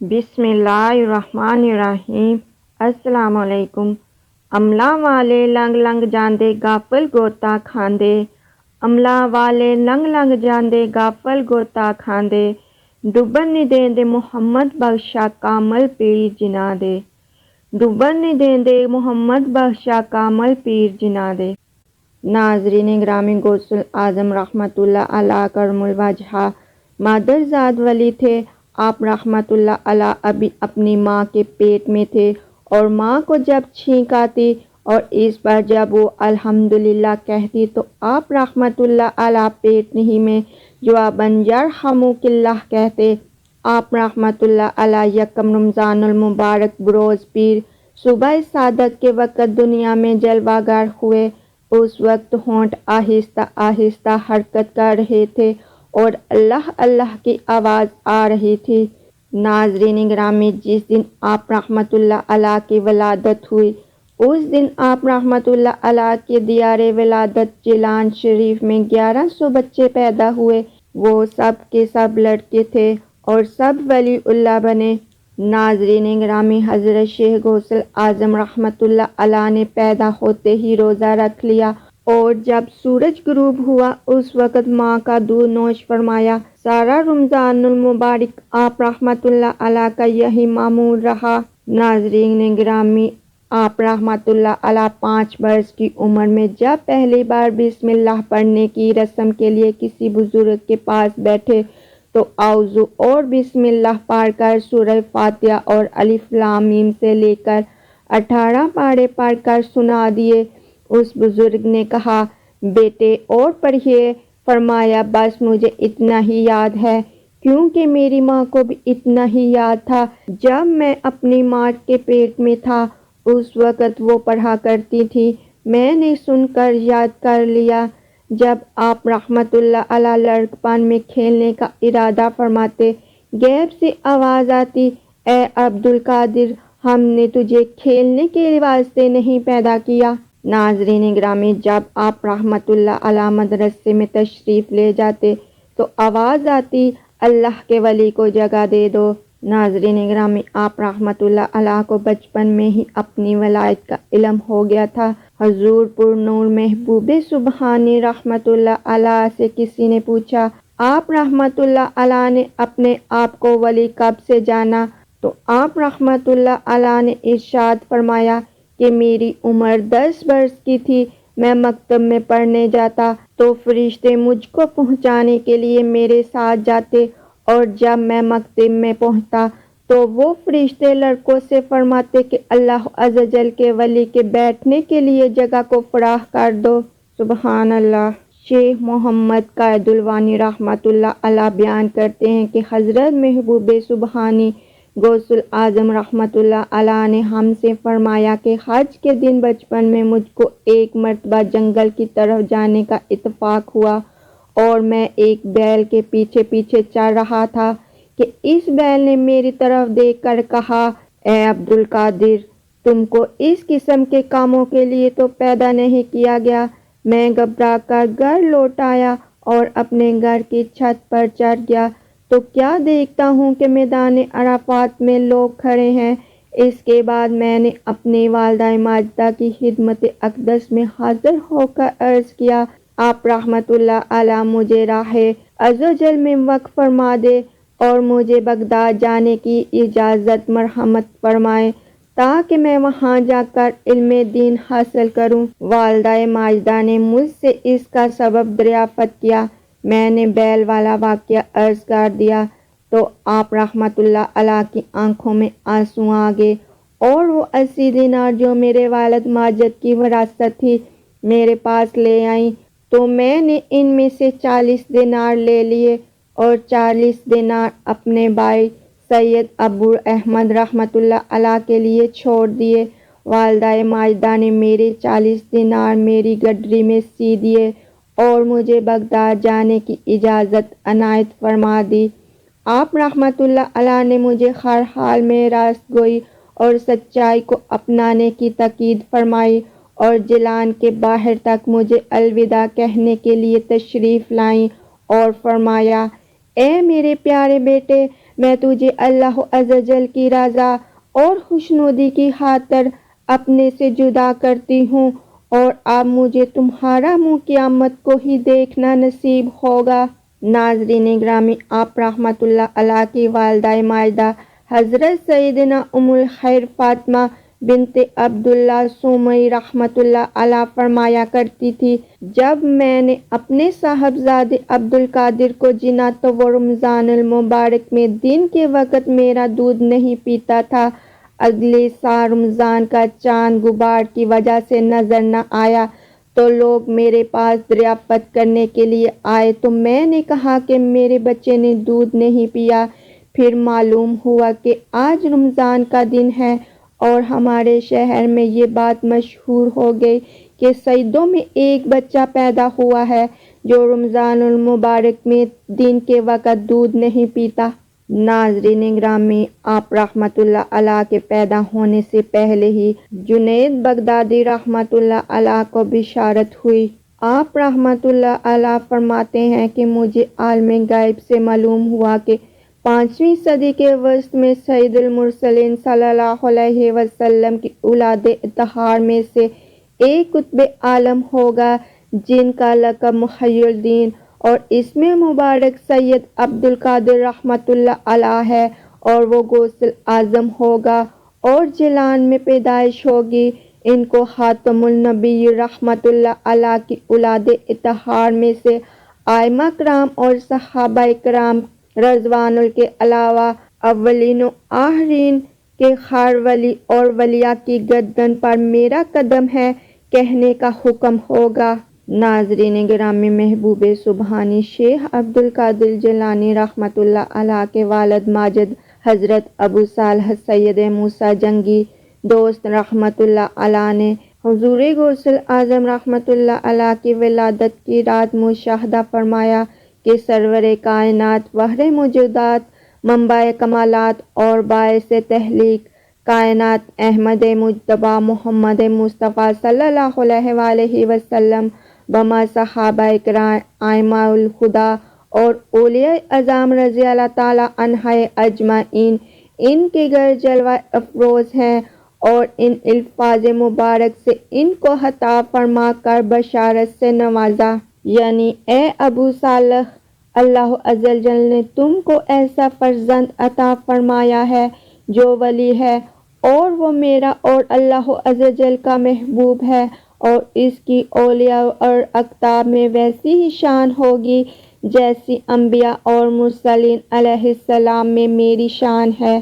بسم اللہ الرحمن الرحیم۔ السلام علیکم۔ عملہ والے لنگ لنگ جاندے غافل گوتا کھاندے، عملہ والے لنگ لنگ جاندے غافل گوتا کھاندے، ڈبن نہیں دیندے محمد بخشا کامل پیر جناح دے، ڈبن نہیں دیندے محمد بخشا کامل پیر جناح دے۔ ناظرین گرامی، غوث اعظم رحمۃ اللہ علیہ کرم الوجہ مادرزاد ولی تھے۔ آپ رحمۃ اللہ علیہ ابھی اپنی ماں کے پیٹ میں تھے اور ماں کو جب چھینک آتی اور اس پر جب وہ الحمدللہ کہتی تو آپ رحمۃ اللہ علیہ پیٹ نہیں میں جواباً یرحمک اللہ کہتے۔ آپ رحمۃ اللہ علیہ یکم رمضان المبارک بروز پیر صبح صادق کے وقت دنیا میں جلوہ گر ہوئے۔ اس وقت ہونٹ آہستہ آہستہ حرکت کر رہے تھے اور اللہ اللہ کی آواز آ رہی تھی۔ ناظرین گرامی، جس دن آپ رحمۃ اللہ علیہ کی ولادت ہوئی اس دن آپ رحمۃ اللہ علیہ کے دیار ولادت جیلان شریف میں 1100 بچے پیدا ہوئے۔ وہ سب کے سب لڑکے تھے اور سب ولی اللہ بنے۔ ناظرین گرامی، حضرت شیخ غوث اعظم رحمۃ اللہ علیہ نے پیدا ہوتے ہی روزہ رکھ لیا اور جب سورج غروب ہوا اس وقت ماں کا دودھ نوش فرمایا۔ سارا رمضان المبارک آپ رحمۃ اللہ علیہ کا یہی معمول رہا۔ ناظرین گرامی، آپ رحمۃ اللہ علیہ 5 برس کی عمر میں جب پہلی بار بسم اللہ پڑھنے کی رسم کے لیے کسی بزرگ کے پاس بیٹھے تو اعوذ اور بسم اللہ پڑھ کر سورہ فاتحہ اور الف لام میم سے لے کر 18 پارے پڑھ کر سنا دیے۔ اس بزرگ نے کہا، بیٹے اور پڑھیے۔ فرمایا، بس مجھے اتنا ہی یاد ہے، کیونکہ میری ماں کو بھی اتنا ہی یاد تھا۔ جب میں اپنی ماں کے پیٹ میں تھا اس وقت وہ پڑھا کرتی تھی، میں نے سن کر یاد کر لیا۔ جب آپ رحمۃ اللہ علیہ لڑکپن میں کھیلنے کا ارادہ فرماتے، غیب سے آواز آتی، اے عبدالقادر، ہم نے تجھے کھیلنے کے واسطے نہیں پیدا کیا۔ ناظرین گرامی، جب آپ رحمۃ اللہ علیہ مدرسے میں تشریف لے جاتے تو آواز آتی، اللہ کے ولی کو جگہ دے دو۔ ناظرین گرامی، آپ رحمۃ اللہ علیہ کو بچپن میں ہی اپنی ولایت کا علم ہو گیا تھا۔ حضور پر نور محبوب سبحانی رحمۃ اللہ علیہ سے کسی نے پوچھا، آپ رحمۃ اللہ علیہ نے اپنے آپ کو ولی کب سے جانا؟ تو آپ رحمۃ اللہ علیہ نے ارشاد فرمایا کہ میری عمر 10 برس کی تھی، میں مکتب میں پڑھنے جاتا تو فرشتے مجھ کو پہنچانے کے لیے میرے ساتھ جاتے اور جب میں مکتب میں پہنچتا تو وہ فرشتے لڑکوں سے فرماتے کہ اللہ عز و جل کے ولی کے بیٹھنے کے لیے جگہ کو فراخ کر دو۔ سبحان اللہ۔ شیخ محمد قائد الوانی رحمۃ اللہ علیہ بیان کرتے ہیں کہ حضرت محبوب سبحانی غوث اعظم رحمۃ اللہ علیہ نے ہم سے فرمایا کہ حج کے دن بچپن میں مجھ کو ایک مرتبہ جنگل کی طرف جانے کا اتفاق ہوا اور میں ایک بیل کے پیچھے پیچھے چل رہا تھا کہ اس بیل نے میری طرف دیکھ کر کہا، اے عبدالقادر، تم کو اس قسم کے کاموں کے لیے تو پیدا نہیں کیا گیا۔ میں گھبرا کر گھر لوٹ آیا اور اپنے گھر کی چھت پر چڑھ گیا تو کیا دیکھتا ہوں کہ میدان عرفات میں لوگ کھڑے ہیں۔ اس کے بعد میں نے اپنی والدہ ماجدہ کی خدمت اقدس میں حاضر ہو کر عرض کیا، آپ رحمۃ اللہ علیہ مجھے راہ عز و جل میں وقف فرما دے اور مجھے بغداد جانے کی اجازت مرحمت فرمائے تاکہ میں وہاں جا کر علم دین حاصل کروں۔ والدہ ماجدہ نے مجھ سے اس کا سبب دریافت کیا۔ میں نے بیل والا واقعہ عرض کر دیا تو آپ رحمۃ اللہ علیہ کی آنکھوں میں آنسو آ گئے اور وہ 80 دینار جو میرے والد ماجد کی وراثت تھی میرے پاس لے آئیں تو میں نے ان میں سے 40 دینار لے لیے اور 40 دینار اپنے بھائی سید ابو احمد رحمۃ اللہ علیہ کے لیے چھوڑ دیے۔ والدہ ماجدہ نے میرے 40 دینار میری گڈری میں سی دیے اور مجھے بغداد جانے کی اجازت عنایت فرما دی۔ آپ رحمۃ اللہ علیہ نے مجھے ہر حال میں راست گوئی اور سچائی کو اپنانے کی تاکید فرمائی اور جیلان کے باہر تک مجھے الوداع کہنے کے لیے تشریف لائیں اور فرمایا، اے میرے پیارے بیٹے، میں تجھے اللہ عز و جل کی رضا اور خوشنودی کی خاطر اپنے سے جدا کرتی ہوں، اور اب مجھے تمہارا منہ قیامت کو ہی دیکھنا نصیب ہوگا۔ ناظرین گرامی، آپ رحمۃ اللہ علیہ کی والدہ ماجدہ حضرت سیدنا ام الخیر فاطمہ بنت عبداللہ سومئی رحمۃ اللہ علیہ فرمایا کرتی تھی، جب میں نے اپنے صاحبزادے عبدالقادر کو جنا تو وہ رمضان المبارک میں دن کے وقت میرا دودھ نہیں پیتا تھا۔ اگلے سال رمضان کا چاند غبار کی وجہ سے نظر نہ آیا تو لوگ میرے پاس دریافت کرنے کے لیے آئے تو میں نے کہا کہ میرے بچے نے دودھ نہیں پیا۔ پھر معلوم ہوا کہ آج رمضان کا دن ہے اور ہمارے شہر میں یہ بات مشہور ہو گئی کہ سعیدوں میں ایک بچہ پیدا ہوا ہے جو رمضان المبارک میں دن کے وقت دودھ نہیں پیتا۔ ناظرین گرامی، آپ رحمۃ اللہ علیہ کے پیدا ہونے سے پہلے ہی جنید بغدادی رحمۃ اللہ علیہ کو بشارت ہوئی۔ آپ رحمۃ اللہ علیہ فرماتے ہیں کہ مجھے عالم غیب سے معلوم ہوا کہ 5ویں صدی کے وسط میں سید المرسلین صلی اللہ علیہ وسلم کی اولاد اطہار میں سے ایک قطب عالم ہوگا جن کا لقب محی الدین اور اسم مبارک سید عبدالقادر رحمۃ اللہ علیہ ہے، اور وہ غوث اعظم ہوگا اور جیلان میں پیدائش ہوگی۔ ان کو خاتم النبی رحمۃ اللہ علیہ کی اولاد اطہار میں سے ائمہ کرام اور صحابہ کرام رضوان کے علاوہ اولین و آخرین کے خیر ولی اور ولیہ کی گردن پر میرا قدم ہے کہنے کا حکم ہوگا۔ ناظرین گرامی، محبوب سبحانی شیخ عبدالقادر جیلانی رحمۃ اللہ علیہ کے والد ماجد حضرت ابو صالح سید موسیٰ جنگی دوست رحمۃ اللہ علیہ نے حضور غوث اعظم رحمۃ اللہ علیہ کی ولادت کی رات مشاہدہ فرمایا کہ سرور کائنات، بحر موجودات، منبع کمالات اور باعث تخلیق کائنات احمد مجتبیٰ محمد مصطفیٰ صلی اللہ علیہ وآلہ وسلم بما صحابہ کرام ائمہ الہدیٰ اور اولیاء اعظام رضی اللہ تعالیٰ عنہم اجمعین ان کے گھر جلوہ افروز ہیں، اور ان الفاظ مبارک سے ان کو عطا فرما کر بشارت سے نوازا، یعنی اے ابو صالح، اللہ عز و جل نے تم کو ایسا فرزند عطا فرمایا ہے جو ولی ہے، اور وہ میرا اور اللہ عز و جل کا محبوب ہے، اور اس کی اولیاء اور اقطاب میں ویسی ہی شان ہوگی جیسی انبیاء اور مرسلین علیہ السلام میں میری شان ہے۔